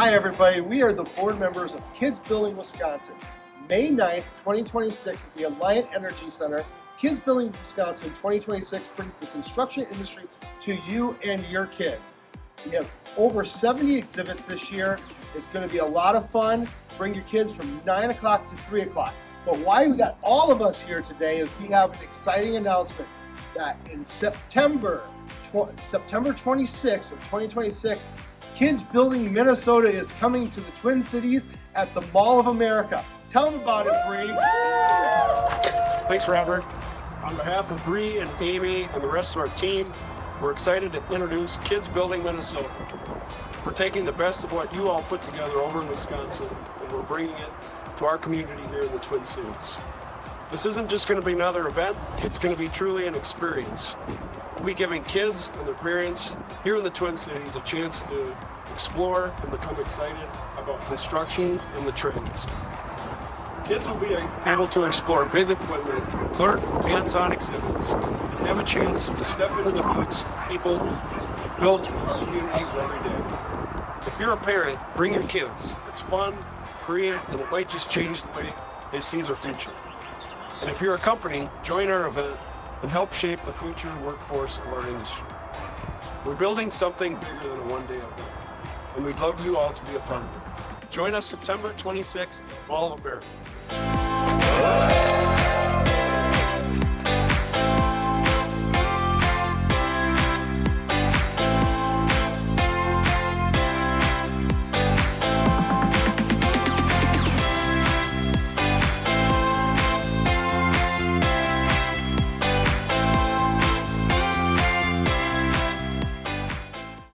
Hi, everybody. We are the board members of Kids Building Wisconsin. May 9th, 2026 at the Alliant Energy Center. Kids Building Wisconsin 2026 brings the construction industry to you and your kids. We have over 70 exhibits this year. It's going to be a lot of fun. Bring your kids from 9 o'clock to 3 o'clock. But why we got all of us here today is we have an exciting announcement that in September 26th of 2026, Kids Building Minnesota is coming to the Twin Cities at the Mall of America. Tell them about it, Bree. Thanks, Robert. On behalf of Bree and Amy and the rest of our team, we're excited to introduce Kids Building Minnesota. We're taking the best of what you all put together over in Wisconsin, and we're bringing it to our community here in the Twin Cities. This isn't just going to be another event, it's going to be truly an experience. We'll be giving kids and their parents here in the Twin Cities a chance to explore and become excited about construction and the trades. Kids will be able to explore big equipment, learn from hands-on exhibits, and have a chance to step into the boots of people who build our communities every day. If you're a parent, bring your kids. It's fun, free, and it might just change the way they see their future. And if you're a company, join our event and help shape the future workforce of our industry. We're building something bigger than a one-day event, and we'd love you all to be a part of it. Join us September 26th, Mall of America.